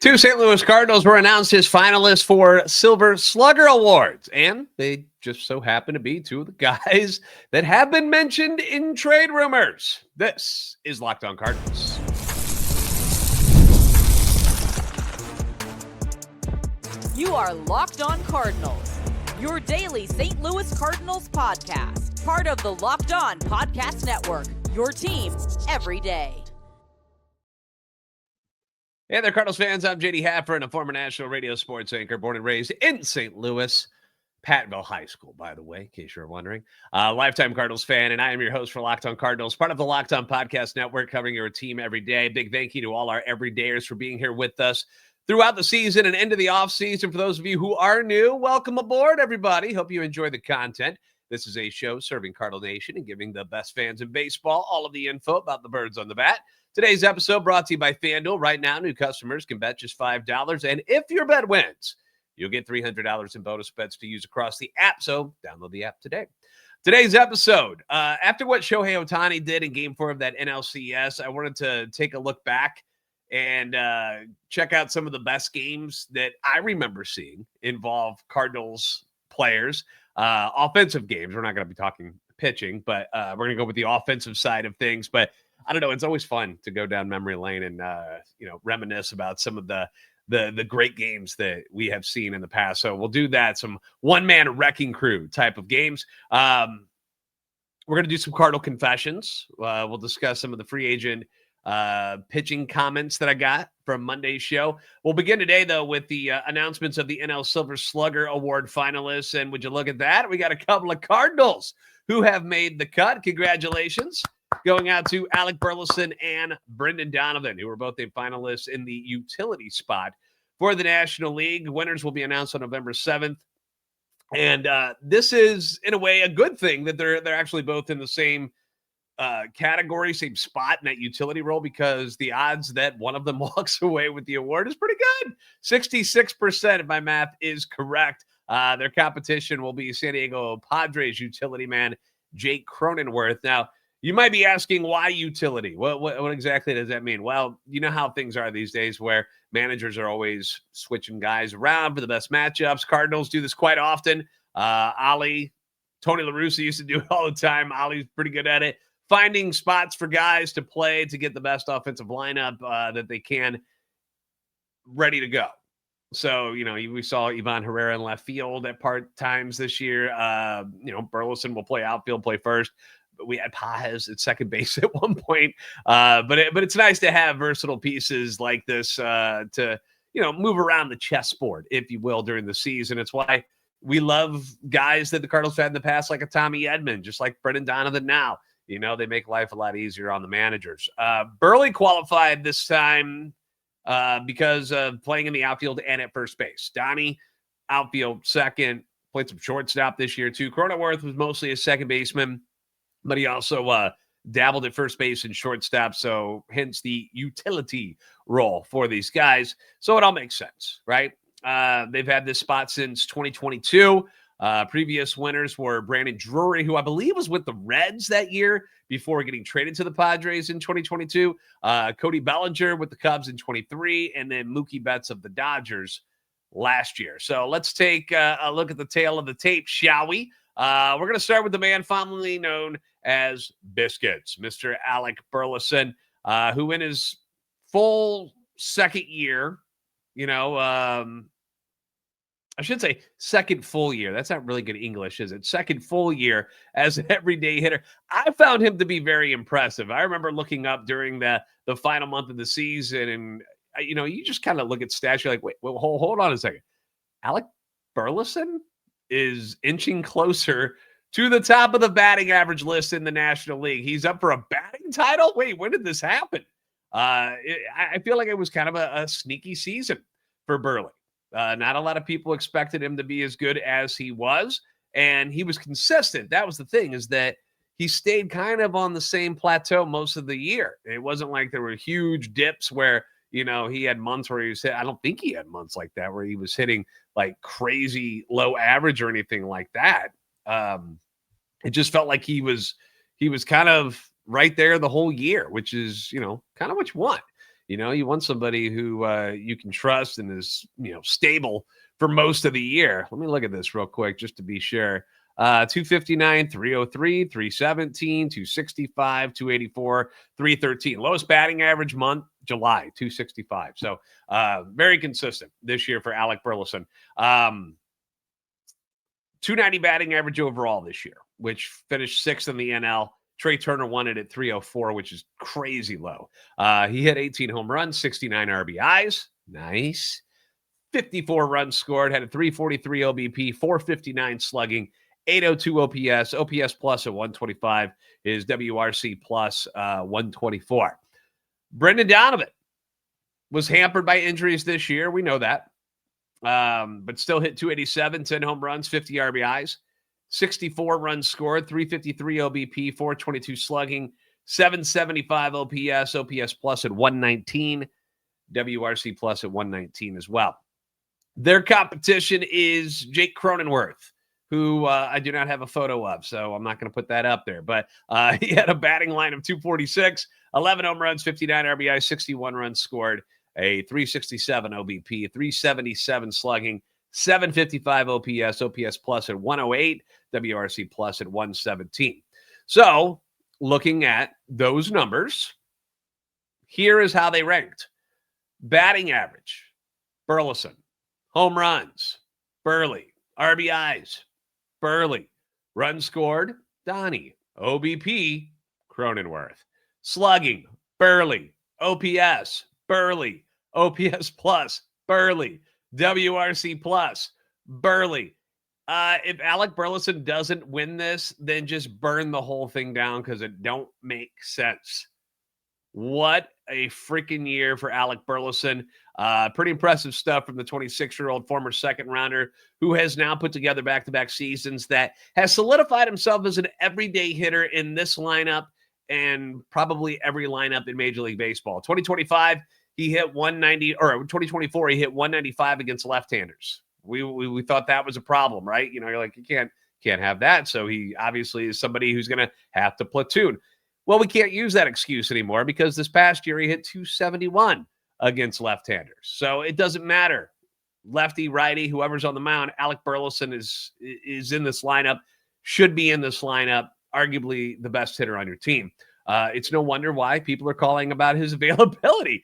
Two St. Louis Cardinals were announced as finalists for Silver Slugger Awards, and they just so happen to be two of the guys that have been mentioned in trade rumors. This is Locked On Cardinals. You are Locked On Cardinals, your daily St. Louis Cardinals podcast, part of the Locked On Podcast Network, your team every day. Hey there, Cardinals fans. I'm JD Haffern, a former national radio sports anchor, born and raised in St. Louis, Pattonville High School, by the way, in case you're wondering. Lifetime Cardinals fan, and I am your host for Locked On Cardinals, part of the Locked On Podcast Network, covering your team every day. Big thank you to all our everydayers for being here with us throughout the season and into the offseason. For those of you who are new, welcome aboard, everybody. Hope you enjoy the content. This is a show serving Cardinal Nation and giving the best fans in baseball all of the info about the birds on the bat. Today's episode brought to you by FanDuel. Right now, new customers can bet just $5, and if your bet wins, you'll get $300 in bonus bets to use across the app, so download the app today. Today's episode, after what Shohei Ohtani did in Game 4 of that NLCS, I wanted to take a look back and check out some of the best games that I remember seeing involve Cardinals players. Offensive games, we're not going to be talking pitching, but we're going to go with the offensive side of things. But I don't know, it's always fun to go down memory lane and reminisce about some of the great games that we have seen in the past. So we'll do that, some one-man wrecking crew type of games. We're going to do some Cardinal Confessions. We'll discuss some of the free agent pitching comments that I got from Monday's show. We'll begin today, though, with the announcements of the NL Silver Slugger Award finalists. And would you look at that? We got a couple of Cardinals who have made the cut. Congratulations. Going out to Alec Burleson and Brendan Donovan, who were both the finalists in the utility spot for the National League. Winners will be announced on November 7th. And this is, in a way, a good thing that they're actually both in the same category, same spot in that utility role, because the odds that one of them walks away with the award is pretty good. 66%, if my math is correct. Their competition will be San Diego Padres utility man Jake Cronenworth. Now, you might be asking, why utility? What exactly does that mean? Well, you know how things are these days where managers are always switching guys around for the best matchups. Cardinals do this quite often. Tony La Russa used to do it all the time. Ollie's pretty good at it. Finding spots for guys to play to get the best offensive lineup that they can ready to go. So, we saw Ivan Herrera in left field at part times this year. Burleson will play outfield, play first. We had Pujols at second base at one point. But it's nice to have versatile pieces like this to move around the chessboard, if you will, during the season. It's why we love guys that the Cardinals had in the past, like a Tommy Edman, just like Brendan Donovan now. They make life a lot easier on the managers. Burley qualified this time because of playing in the outfield and at first base. Donnie, outfield second, played some shortstop this year too. Cronenworth was mostly a second baseman, but he also dabbled at first base and shortstop, so hence the utility role for these guys. So it all makes sense, right? They've had this spot since 2022. Previous winners were Brandon Drury, who I believe was with the Reds that year before getting traded to the Padres in 2022. Cody Bellinger with the Cubs in 23, and then Mookie Betts of the Dodgers last year. So let's take a look at the tail of the tape, shall we? We're going to start with the man fondly known as Biscuits, Mr. Alec Burleson, who in his full second year, I should say second full year. That's not really good English, is it? Second full year as an everyday hitter. I found him to be very impressive. I remember looking up during the final month of the season, and, you just kind of look at stats. You're like, wait, hold on a second. Alec Burleson is inching closer to the top of the batting average list in the National League. He's up for a batting title? Wait, when did this happen? I feel like it was kind of a sneaky season for Burley. Not a lot of people expected him to be as good as he was, and he was consistent. That was the thing, is that he stayed kind of on the same plateau most of the year. It wasn't like there were huge dips where, he had months where he was I don't think he had months like that where he was hitting like crazy low average or anything like that. It just felt like he was kind of right there the whole year, which is, kind of what you want. You want somebody who you can trust and is, stable for most of the year. Let me look at this real quick just to be sure. 259, 303, 317, 265, 284, 313. Lowest batting average month, July, 265. So very consistent this year for Alec Burleson. 290 batting average overall this year, which finished sixth in the NL. Trey Turner won it at 304, which is crazy low. He hit 18 home runs, 69 RBIs. Nice. 54 runs scored, had a 343 OBP, 459 slugging, 802 OPS, OPS plus at 125, his WRC plus 124. Brendan Donovan was hampered by injuries this year. We know that. But still hit 287, 10 home runs, 50 RBIs, 64 runs scored, 353 OBP, 422 slugging, 775 OPS, OPS plus at 119, WRC plus at 119 as well. Their competition is Jake Cronenworth, who I do not have a photo of, so I'm not going to put that up there. But he had a batting line of 246, 11 home runs, 59 RBI, 61 runs scored, a 367 OBP, 377 slugging, 755 OPS, OPS plus at 108, WRC plus at 117. So looking at those numbers, here is how they ranked. Batting average, Burleson. Home runs, Burley. RBIs, Burley. Runs scored, Donnie. OBP, Cronenworth. Slugging, Burley. OPS, Burley. OPS plus, Burley. WRC plus, Burley. If Alec Burleson doesn't win this, then just burn the whole thing down because it don't make sense. What a freaking year for Alec Burleson. Pretty impressive stuff from the 26-year-old former second rounder who has now put together back-to-back seasons that has solidified himself as an everyday hitter in this lineup and probably every lineup in Major League Baseball. 2025, he hit 190, or 2024, he hit 195 against left-handers. We thought that was a problem, right? You're like, you can't have that. So he obviously is somebody who's going to have to platoon. Well, we can't use that excuse anymore because this past year he hit 271 against left-handers. So it doesn't matter. Lefty, righty, whoever's on the mound, Alec Burleson is in this lineup, should be in this lineup, arguably the best hitter on your team. It's no wonder why people are calling about his availability.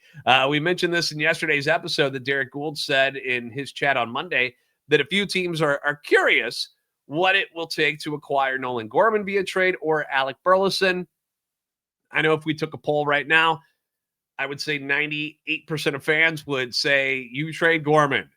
We mentioned this in yesterday's episode that Derek Gould said in his chat on Monday that a few teams are curious what it will take to acquire Nolan Gorman via trade or Alec Burleson. I know if we took a poll right now, I would say 98% of fans would say you trade Gorman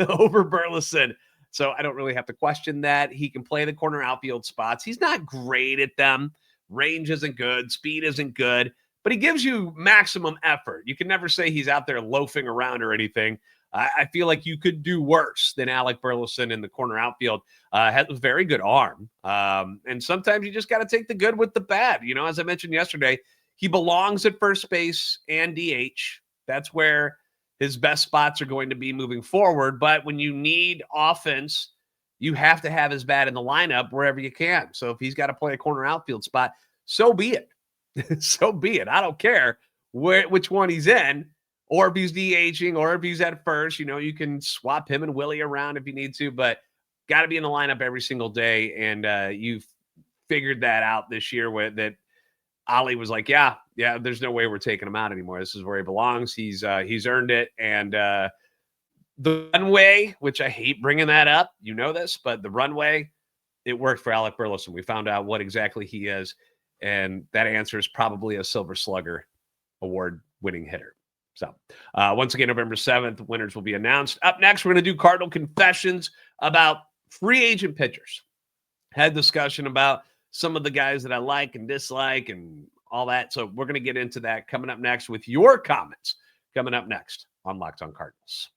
over Burleson. So I don't really have to question that. He can play the corner outfield spots. He's not great at them. Range isn't good. Speed isn't good. But he gives you maximum effort. You can never say he's out there loafing around or anything. I feel like you could do worse than Alec Burleson in the corner outfield. Has a very good arm. And sometimes you just got to take the good with the bad. As I mentioned yesterday, he belongs at first base and DH. That's where his best spots are going to be moving forward. But when you need offense, you have to have his bat in the lineup wherever you can. So if he's got to play a corner outfield spot, so be it. So be it. I don't care which one he's in, or if he's DHing, or if he's at first. You can swap him and Willie around if you need to, but got to be in the lineup every single day. And you've figured that out this year that Ollie was like, yeah, there's no way we're taking him out anymore. This is where he belongs. He's earned it. And the runway, which I hate bringing that up, this, but the runway, it worked for Alec Burleson. We found out what exactly he is, and that answer is probably a Silver Slugger award-winning hitter. So once again, November 7th, winners will be announced. Up next, we're going to do Cardinal Confessions about free agent pitchers. Had discussion about some of the guys that I like and dislike and all that. So we're going to get into that coming up next with your comments coming up next on Locked On Cardinals.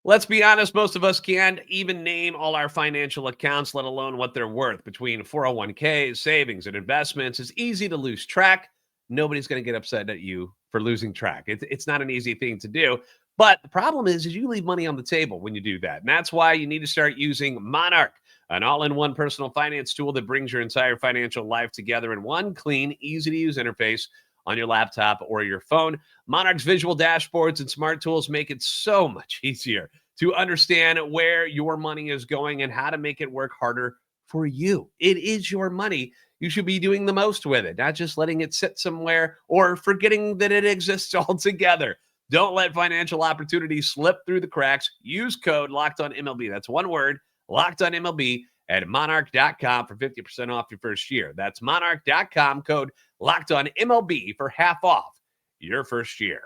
Let's be honest, most of us can't even name all our financial accounts, let alone what they're worth. Between 401ks, savings, and investments, it's easy to lose track. Nobody's going to get upset at you for losing track. It's not an easy thing to do. But the problem is you leave money on the table when you do that. And that's why you need to start using Monarch. an all-in-one personal finance tool that brings your entire financial life together in one clean, easy-to-use interface on your laptop or your phone. Monarch's visual dashboards and smart tools make it so much easier to understand where your money is going and how to make it work harder for you. It is your money. You should be doing the most with it, not just letting it sit somewhere or forgetting that it exists altogether. Don't let financial opportunities slip through the cracks. Use code LOCKEDONMLB. That's one word, LOCKEDONMLB at monarch.com for 50% off your first year. That's monarch.com, code LOCKEDONMLB for half off your first year.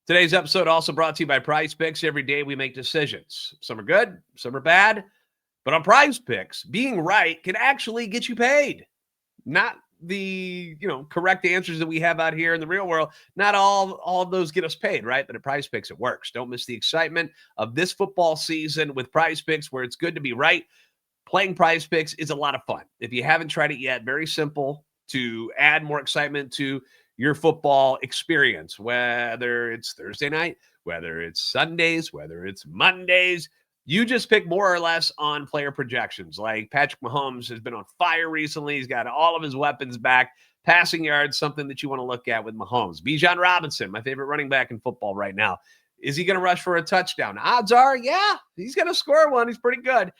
Today's episode also brought to you by Prize Picks. Every day we make decisions. Some are good, some are bad. But on Prize Picks, being right can actually get you paid. Not the correct answers that we have out here in the real world. Not all of those get us paid, right? But at Prize Picks, it works. Don't miss the excitement of this football season with Prize Picks, where it's good to be right. Playing Prize Picks is a lot of fun. If you haven't tried it yet, very simple to add more excitement to your football experience, whether it's Thursday night, whether it's Sundays, whether it's Mondays. You just pick more or less on player projections. Like Patrick Mahomes has been on fire recently. He's got all of his weapons back. Passing yards, something that you want to look at with Mahomes. Bijan Robinson, my favorite running back in football right now. Is he going to rush for a touchdown? Odds are, yeah, he's going to score one. He's pretty good.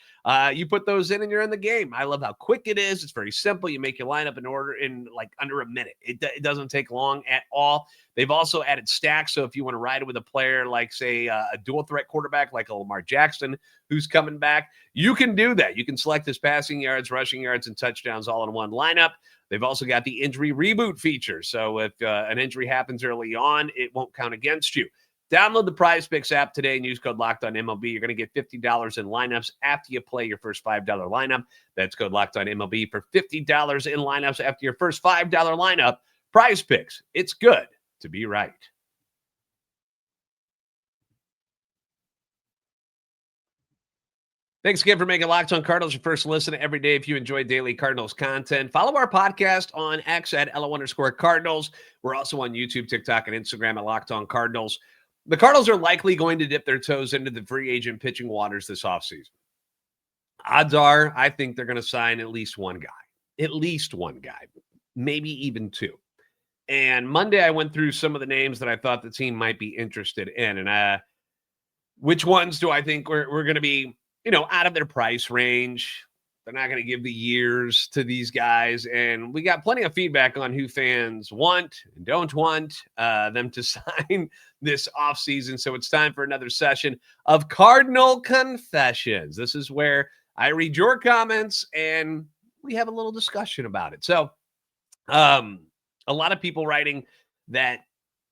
You put those in and you're in the game. I love how quick it is. It's very simple. You make your lineup in order in like under a minute. It doesn't take long at all. They've also added stacks. So if you want to ride it with a player like, say, a dual threat quarterback like a Lamar Jackson who's coming back, you can do that. You can select his passing yards, rushing yards, and touchdowns all in one lineup. They've also got the injury reboot feature. So if an injury happens early on, it won't count against you. Download the Prize Picks app today and use code LOCKEDONMLB. You're going to get $50 in lineups after you play your first $5 lineup. That's code LOCKEDONMLB for $50 in lineups after your first $5 lineup. Prize Picks. It's good to be right. Thanks again for making Locked On Cardinals your first listen every day. If you enjoy daily Cardinals content, follow our podcast on X at @LO_Cardinals. We're also on YouTube, TikTok, and Instagram at Locked On Cardinals. The Cardinals are likely going to dip their toes into the free agent pitching waters this offseason. Odds are, I think they're going to sign at least one guy, maybe even two. And Monday, I went through some of the names that I thought the team might be interested in. And which ones do I think we're going to be, out of their price range? They're not going to give the years to these guys. And we got plenty of feedback on who fans want and don't want them to sign this offseason. So it's time for another session of Cardinal Confessions. This is where I read your comments and we have a little discussion about it. So a lot of people writing that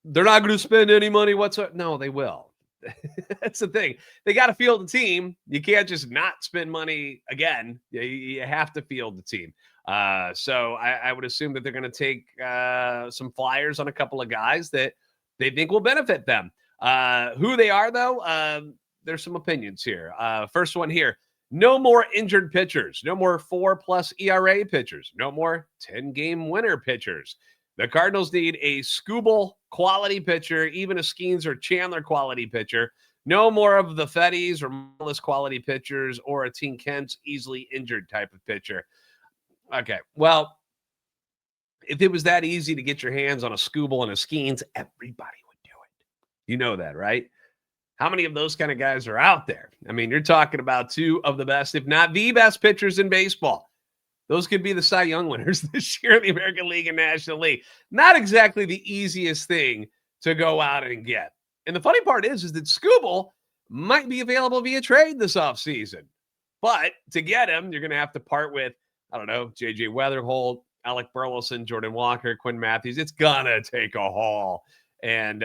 they're not going to spend any money whatsoever. No, they will. That's the thing. They got to field the team. You can't just not spend money again. You have to field the team. So I would assume that they're going to take some flyers on a couple of guys that they think will benefit them. Who they are, though, there's some opinions here. First one here. No more injured pitchers. No more 4+ ERA pitchers. No more 10-game winner pitchers. The Cardinals need a Skubal quality pitcher, even a Skeens or Chandler quality pitcher. No more of the Fetties or Morales quality pitchers or a Tink Kent's easily injured type of pitcher. Okay, well, if it was that easy to get your hands on a Skubal and a Skeens, everybody would do it. You know that, right? How many of those kind of guys are out there? I mean, you're talking about two of the best, if not the best pitchers in baseball. Those could be the Cy Young winners this year in the American League and National League. Not exactly the easiest thing to go out and get. And the funny part is that Skubal might be available via trade this offseason. But to get him, you're going to have to part with, I don't know, J.J. Weatherholt, Alec Burleson, Jordan Walker, Quinn Matthews. It's going to take a haul. And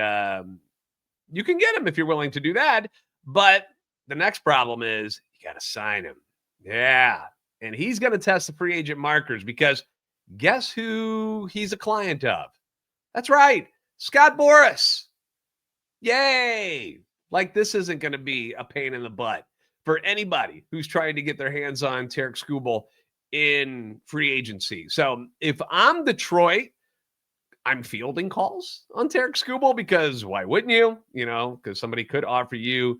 you can get him if you're willing to do that. But the next problem is you got to sign him. Yeah. And he's going to test the free agent markers because guess who he's a client of? That's right. Scott Boras. Yay. Like this isn't going to be a pain in the butt for anybody who's trying to get their hands on Tarik Skubal in free agency. So if I'm Detroit, I'm fielding calls on Tarik Skubal because why wouldn't you? Because somebody could offer you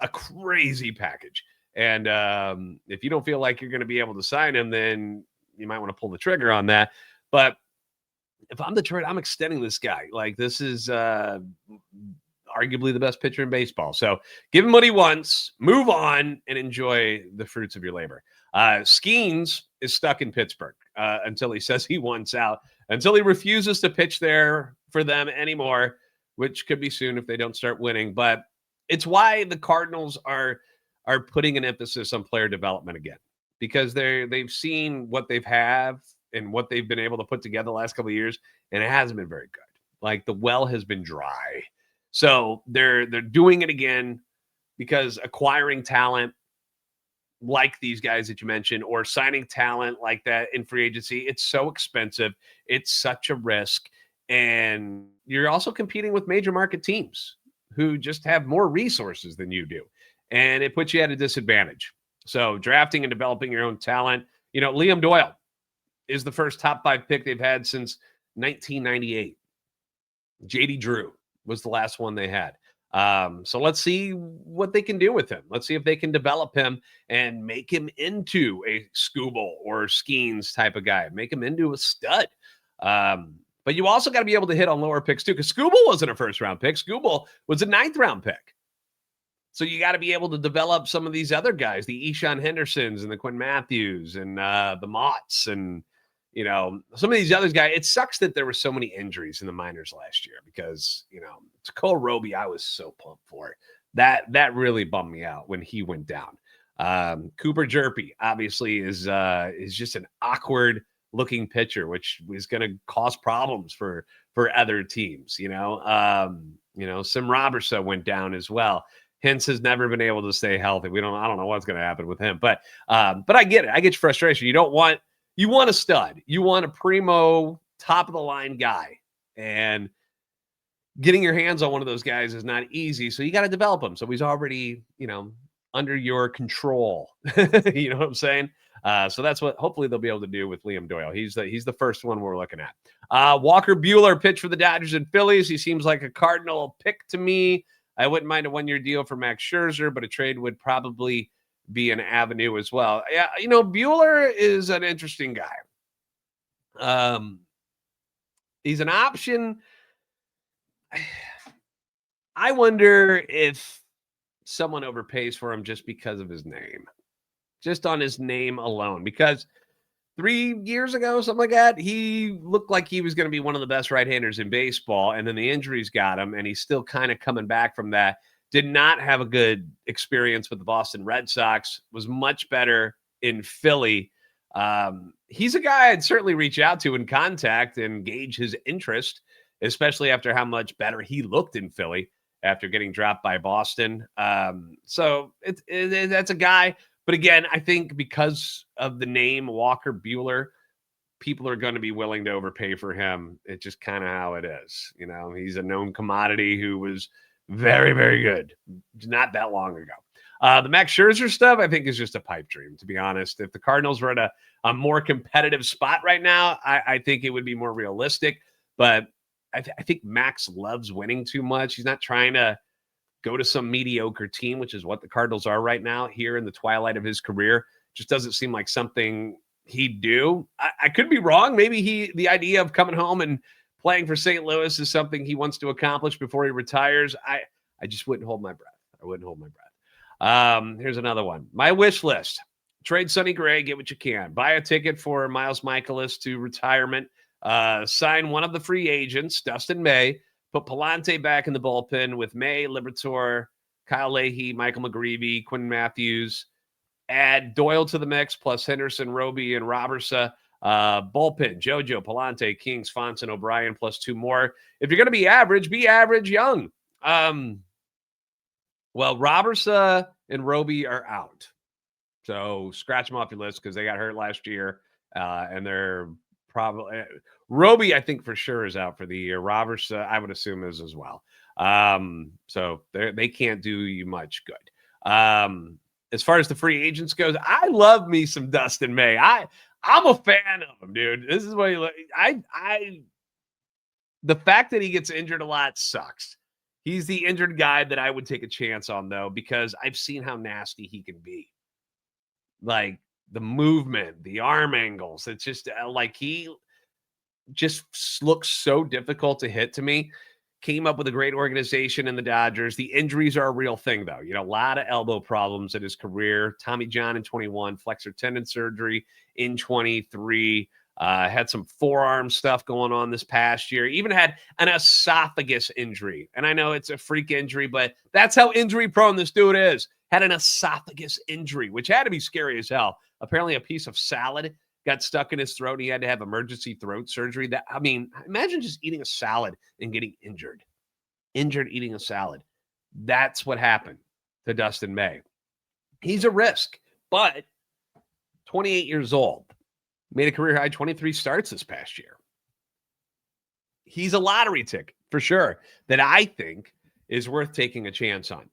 a crazy package. And if you don't feel like you're going to be able to sign him, then you might want to pull the trigger on that. But if I'm Detroit, I'm extending this guy. Like, this is arguably the best pitcher in baseball. So give him what he wants, move on, and enjoy the fruits of your labor. Skeens is stuck in Pittsburgh until he says he wants out, until he refuses to pitch there for them anymore, which could be soon if they don't start winning. But it's why the Cardinals are putting an emphasis on player development again, because they've seen what they've have and what they've been able to put together the last couple of years, and it hasn't been very good. Like, the well has been dry. So they're doing it again, because acquiring talent like these guys that you mentioned, or signing talent like that in free agency, it's so expensive. It's such a risk. And you're also competing with major market teams who just have more resources than you do. And it puts you at a disadvantage. So drafting and developing your own talent, Liam Doyle is the first top 5 pick they've had since 1998. JD Drew was the last one they had. So let's see what they can do with him. Let's see if they can develop him and make him into a Skubal or Skeens type of guy. Make him into a stud. But you also got to be able to hit on lower picks too, because Skubal wasn't a first-round pick. Skubal was a 9th-round pick. So you got to be able to develop some of these other guys, the Eshawn Hendersons and the Quinn Matthews and the Motts and, some of these other guys. It sucks that there were so many injuries in the minors last year, because, Cole Roby, I was so pumped for it. That really bummed me out when he went down. Cooper Jerpy obviously is just an awkward looking pitcher, which is going to cause problems for other teams. Sim Robertson went down as well. Hintz has never been able to stay healthy. I don't know what's going to happen with him, but I get it. I get your frustration. You want a stud. You want a primo, top of the line guy, and getting your hands on one of those guys is not easy. So you got to develop him. So he's already, under your control. You know what I'm saying? So that's what hopefully they'll be able to do with Liam Doyle. He's the first one we're looking at. Walker Buehler pitched for the Dodgers and Phillies. He seems like a Cardinal pick to me. I wouldn't mind a 1-year deal for Max Scherzer, but a trade would probably be an avenue as well. Yeah, Buehler is an interesting guy. He's an option. I wonder if someone overpays for him just because of his name, just on his name alone, because 3 years ago, something like that, he looked like he was going to be one of the best right-handers in baseball, and then the injuries got him, and he's still kind of coming back from that. Did not have a good experience with the Boston Red Sox, was much better in Philly. He's a guy I'd certainly reach out to and contact and gauge his interest, especially after how much better he looked in Philly after getting dropped by Boston. So that's a guy. But again, I think because of the name Walker Buehler, people are going to be willing to overpay for him. It's just kind of how it is. He's a known commodity who was very, very good not that long ago. The Max Scherzer stuff, I think, is just a pipe dream, to be honest. If the Cardinals were at a more competitive spot right now, I think it would be more realistic. But I think Max loves winning too much. He's not trying to go to some mediocre team, which is what the Cardinals are right now here in the twilight of his career. Just doesn't seem like something he'd do. I could be wrong. Maybe the idea of coming home and playing for St. Louis is something he wants to accomplish before he retires. I just wouldn't hold my breath. I wouldn't hold my breath. Here's another one. My wish list. Trade Sonny Gray, get what you can. Buy a ticket for Miles Michaelis to retirement. Sign one of the free agents, Dustin May. Put Palante back in the bullpen with May, Liberatore, Kyle Leahy, Michael McGreevy, Quinn Matthews. Add Doyle to the mix, plus Henderson, Roby, and Robertson. Bullpen, JoJo, Palante, Kings, Fonson, O'Brien, plus 2 more. If you're going to be average young. Well, Robertson and Roby are out. So scratch them off your list because they got hurt last year. And they're probably Roby, I think for sure is out for the year. Robertson, I would assume is as well. So they can't do you much good. As far as the free agents goes, I love me some Dustin May. I'm a fan of him, dude. This is what he look. The fact that he gets injured a lot sucks. He's the injured guy that I would take a chance on, though, because I've seen how nasty he can be. Like the movement, the arm angles. It's just like he just looks so difficult to hit to me. Came up with a great organization in the Dodgers. The injuries are a real thing, though. A lot of elbow problems in his career. Tommy John in 21, flexor tendon surgery in 23. Had some forearm stuff going on this past year. Even had an esophagus injury. And I know it's a freak injury, but that's how injury prone this dude is. Had an esophagus injury, which had to be scary as hell. Apparently a piece of salad got stuck in his throat. And he had to have emergency throat surgery. Imagine just eating a salad and getting injured eating a salad. That's what happened to Dustin May. He's a risk, but 28 years old, made a career high 23 starts this past year. He's a lottery ticket for sure that I think is worth taking a chance on.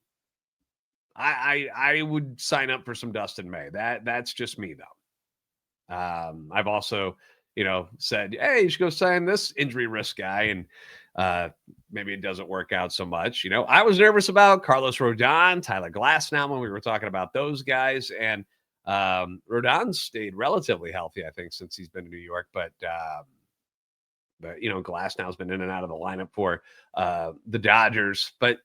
I would sign up for some Dustin May. That's just me though. I've also, said, hey, you should go sign this injury risk guy. And maybe it doesn't work out so much. I was nervous about Carlos Rodon, Tyler Glasnow when we were talking about those guys. And Rodon stayed relatively healthy, I think, since he's been in New York. But Glasnow's been in and out of the lineup for the Dodgers. But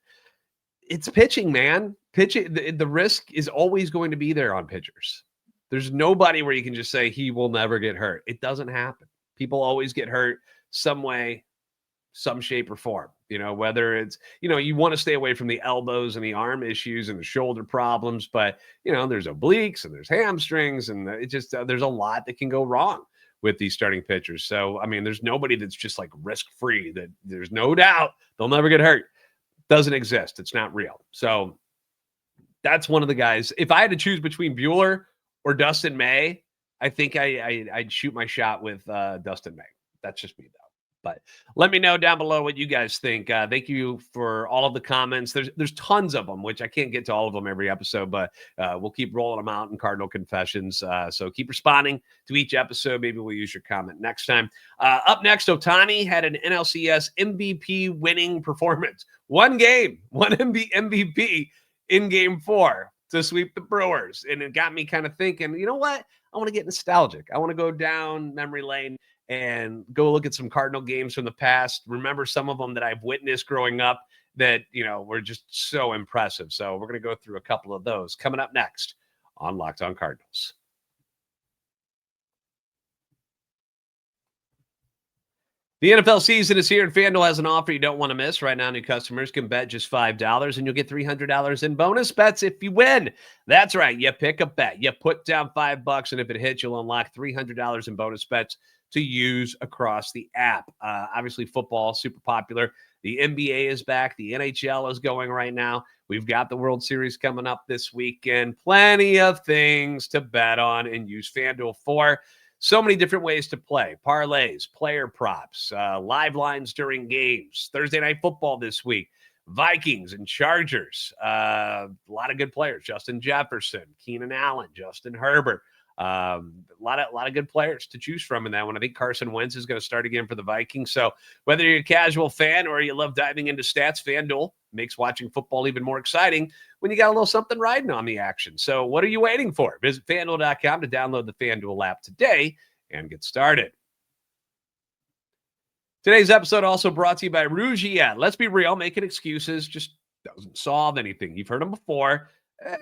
it's pitching, man. Pitching, the risk is always going to be there on pitchers. There's nobody where you can just say he will never get hurt. It doesn't happen. People always get hurt some way, some shape or form. Whether it's, you want to stay away from the elbows and the arm issues and the shoulder problems, but, there's obliques and there's hamstrings and it just, there's a lot that can go wrong with these starting pitchers. So, there's nobody that's just like risk-free that there's no doubt they'll never get hurt. Doesn't exist. It's not real. So that's one of the guys. If I had to choose between Buehler or Dustin May, I think I'd shoot my shot with Dustin May. That's just me, though. But let me know down below what you guys think. Thank you for all of the comments. There's tons of them, which I can't get to all of them every episode, but we'll keep rolling them out in Cardinal Confessions. So keep responding to each episode. Maybe we'll use your comment next time. Up next, Ohtani had an NLCS MVP winning performance. One game, one MVP in Game 4. To sweep the Brewers. And it got me kind of thinking, you know what? I want to get nostalgic. I want to go down memory lane and go look at some Cardinal games from the past. Remember some of them that I've witnessed growing up that, were just so impressive. So we're going to go through a couple of those coming up next on Locked On Cardinals. The NFL season is here, and FanDuel has an offer you don't want to miss. Right now, new customers can bet just $5, and you'll get $300 in bonus bets if you win. That's right. You pick a bet. You put down $5, and if it hits, you'll unlock $300 in bonus bets to use across the app. Obviously, football, super popular. The NBA is back. The NHL is going right now. We've got the World Series coming up this weekend. Plenty of things to bet on and use FanDuel for. So many different ways to play. Parlays, player props, live lines during games. Thursday Night Football this week. Vikings and Chargers. A lot of good players. Justin Jefferson, Keenan Allen, Justin Herbert. A lot of good players to choose from in that one. I think Carson Wentz is going to start again for the Vikings. So whether you're a casual fan or you love diving into stats, FanDuel makes watching football even more exciting when you got a little something riding on the action. So what are you waiting for? Visit FanDuel.com to download the FanDuel app today and get started. Today's episode also brought to you by Rougiette. Let's be real, making excuses just doesn't solve anything. You've heard them before.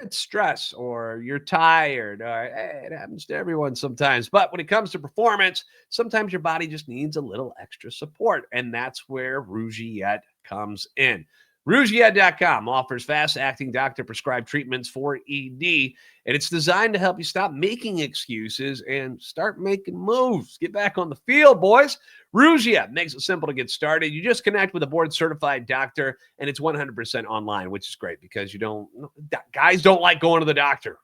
It's stress, or you're tired, or it happens to everyone sometimes. But when it comes to performance, sometimes your body just needs a little extra support, and that's where Rougiette comes in. Rougiette.com offers fast-acting doctor-prescribed treatments for ED, and it's designed to help you stop making excuses and start making moves. Get back on the field, boys. Rougiette makes it simple to get started. You just connect with a board-certified doctor, and it's 100% online, which is great because guys don't like going to the doctor.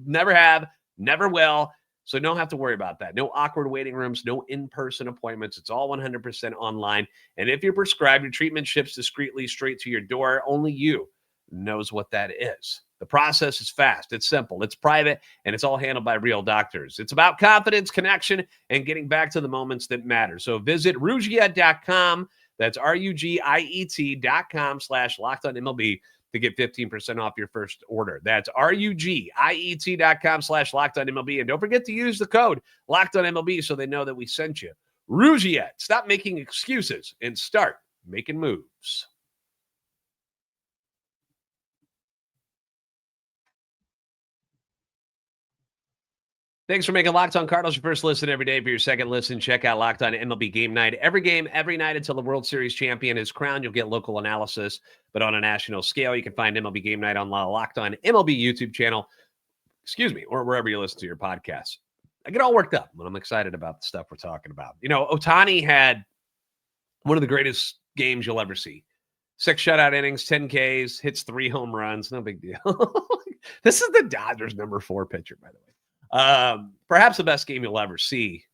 Never have, never will. So don't have to worry about that. No awkward waiting rooms, no in-person appointments. It's all 100% online. And if you're prescribed, your treatment ships discreetly straight to your door. Only you knows what that is. The process is fast. It's simple. It's private, and it's all handled by real doctors. It's about confidence, connection, and getting back to the moments that matter. So visit Rougiette.com. That's RUGIET.com/LockedOnMLB to get 15% off your first order. That's RUGIET.com/LockedOnMLB. And don't forget to use the code LockedOnMLB so they know that we sent you. Rougiet, stop making excuses and start making moves. Thanks for making Locked On Cardinals your first listen every day. For your second listen, check out Locked On MLB Game Night. Every game, every night until the World Series champion is crowned. You'll get local analysis, but on a national scale. You can find MLB Game Night on the Locked On MLB YouTube channel, or wherever you listen to your podcasts. I get all worked up when I'm excited about the stuff we're talking about. Ohtani had one of the greatest games you'll ever see. 6 shutout innings, 10 Ks, hits 3 home runs. No big deal. This is the Dodgers' number 4 pitcher, by the way. Perhaps the best game you'll ever see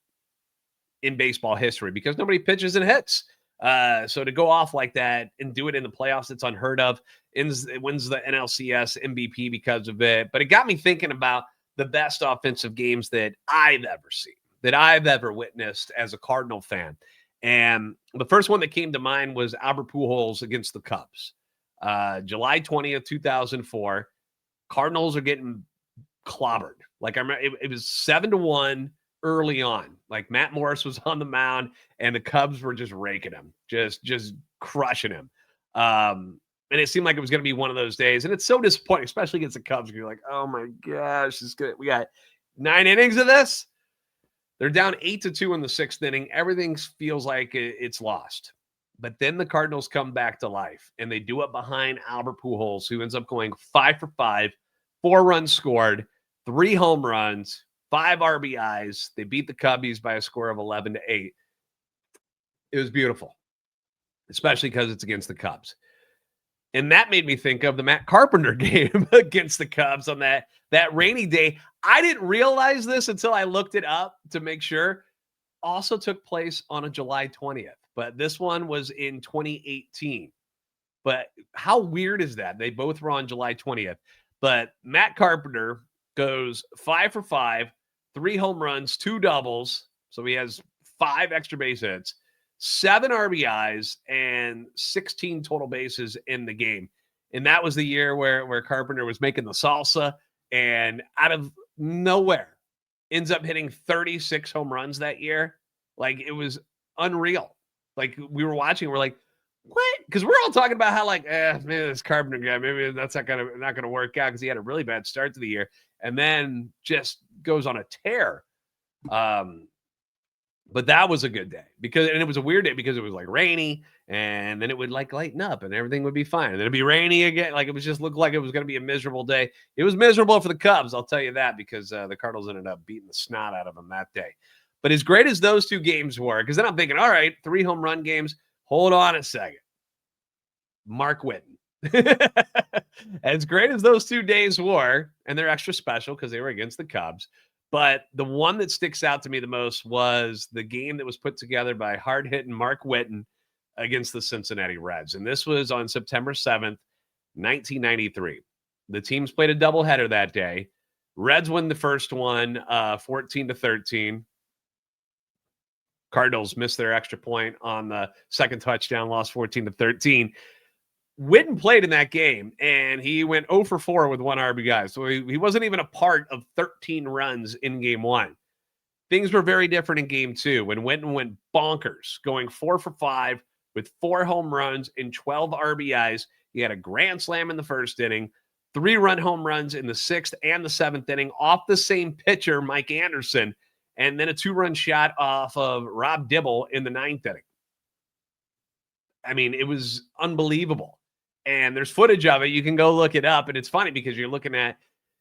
in baseball history because nobody pitches and hits. So to go off like that and do it in the playoffs, it's unheard of. It wins the NLCS MVP because of it. But it got me thinking about the best offensive games that I've ever seen, that I've ever witnessed as a Cardinal fan. And the first one that came to mind was Albert Pujols against the Cubs. July 20th, 2004. Cardinals are getting clobbered. Like I remember, it was 7-1 early on. Like Matt Morris was on the mound, and the Cubs were just raking him, just crushing him. And it seemed like it was going to be one of those days. And it's so disappointing, especially against the Cubs. You're like, oh my gosh, it's good. We got 9 innings of this. They're down 8-2 in the 6th inning. Everything feels like it's lost. But then the Cardinals come back to life, and they do it behind Albert Pujols, who ends up going 5 for 5, 4 runs scored, 3 home runs, 5 RBIs. They beat the Cubbies by a score of 11-8. It was beautiful, especially because it's against the Cubs. And that made me think of the Matt Carpenter game against the Cubs on that rainy day. I didn't realize this until I looked it up to make sure. Also took place on a July 20th, but this one was in 2018. But how weird is that? They both were on July 20th. But Matt Carpenter goes 5 for 5, 3 home runs, 2 doubles. So he has 5 extra base hits, 7 RBIs, and 16 total bases in the game. And that was the year where Carpenter was making the salsa and out of nowhere ends up hitting 36 home runs that year. Like, it was unreal. Like, we were watching, we're like, what? Because we're all talking about how, like, man, this Carpenter guy, maybe that's not gonna work out because he had a really bad start to the year and then just goes on a tear. But that was a good day and it was a weird day because it was like rainy and then it would like lighten up and everything would be fine. And then it'd be rainy again. Like, it was just looked like it was going to be a miserable day. It was miserable for the Cubs, I'll tell you that, because the Cardinals ended up beating the snot out of them that day. But as great as those 2 games were, because then I'm thinking, all right, 3 home run games. Hold on a second. Mark Whitten. As great as those 2 days were, and they're extra special because they were against the Cubs, but the one that sticks out to me the most was the game that was put together by hard-hitting Mark Whitten against the Cincinnati Reds. And this was on September 7th, 1993. The teams played a doubleheader that day. Reds win the first one, 14-13. Cardinals missed their extra point on the second touchdown, lost 14-13. Whitten played in that game, and he went 0 for 4 with 1 RBI. So he wasn't even a part of 13 runs in game 1. Things were very different in game 2 when Whitten went bonkers, going 4 for 5 with 4 home runs and 12 RBIs. He had a grand slam in the first inning, 3-run home runs in the 6th and the 7th inning off the same pitcher, Mike Anderson, and then a 2-run shot off of Rob Dibble in the 9th inning. I mean, it was unbelievable. And there's footage of it. You can go look it up. And it's funny because you're looking at,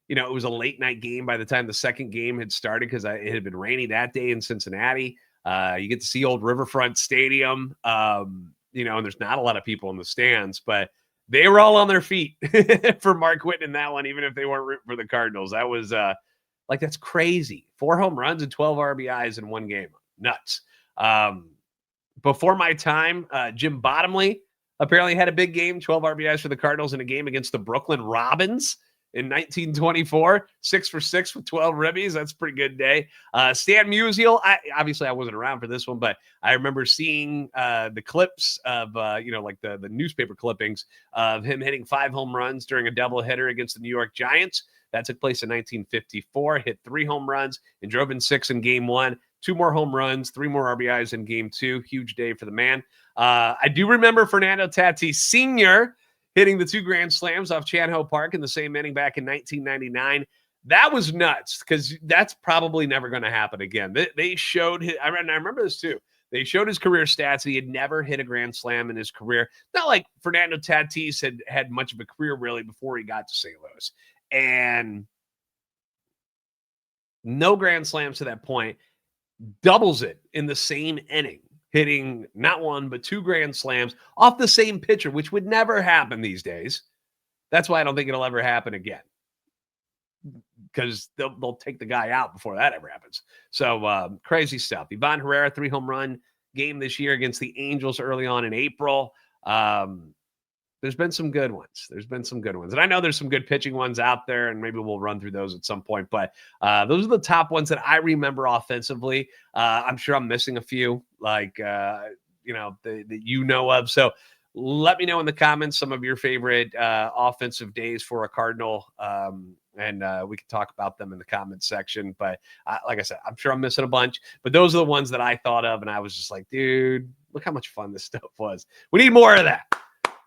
it was a late night game by the time the second game had started because it had been rainy that day in Cincinnati. You get to see old Riverfront Stadium, and there's not a lot of people in the stands, but they were all on their feet for Mark Whitten in that one, even if they weren't rooting for the Cardinals. That was that's crazy. 4 home runs and 12 RBIs in one game. Nuts. Before my time, Jim Bottomley apparently had a big game, 12 RBIs for the Cardinals in a game against the Brooklyn Robins in 1924, 6 for 6 with 12 ribbies. That's a pretty good day. Stan Musial, I wasn't around for this one, but I remember seeing the clips of, like the newspaper clippings of him hitting 5 home runs during a doubleheader against the New York Giants. That took place in 1954, hit 3 home runs and drove in 6 in game 1. 2 more home runs, 3 more RBIs in game 2. Huge day for the man. I do remember Fernando Tatis Sr. hitting the 2 grand slams off Chan-Ho Park in the same inning back in 1999. That was nuts because that's probably never going to happen again. They showed I remember this too. They showed his career stats. He had never hit a grand slam in his career. Not like Fernando Tatis had much of a career really before he got to St. Louis. And no grand slams to that point. Doubles it in the same inning, hitting not 1, but 2 grand slams off the same pitcher, which would never happen these days. That's why I don't think it'll ever happen again, because they'll take the guy out before that ever happens. So crazy stuff. Ivan Herrera, 3 home run game this year against the Angels early on in April. There's been some good ones. And I know there's some good pitching ones out there, and maybe we'll run through those at some point. But those are the top ones that I remember offensively. I'm sure I'm missing a few, like, that you know of. So let me know in the comments some of your favorite offensive days for a Cardinal, and we can talk about them in the comments section. But like I said, I'm sure I'm missing a bunch. But those are the ones that I thought of, and I was just like, dude, look how much fun this stuff was. We need more of that.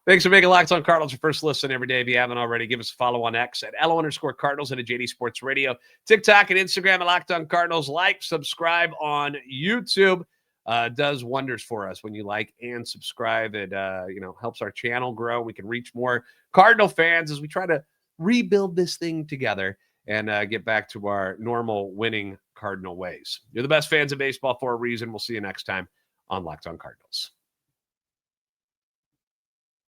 Thanks for making Locked On Cardinals your first listen every day. If you haven't already, give us a follow on X at @LO_Cardinals and at JD Sports Radio, TikTok and Instagram at Locked On Cardinals. Like, subscribe on YouTube. Does wonders for us when you like and subscribe. It helps our channel grow. We can reach more Cardinal fans as we try to rebuild this thing together and get back to our normal winning Cardinal ways. You're the best fans of baseball for a reason. We'll see you next time on Locked On Cardinals.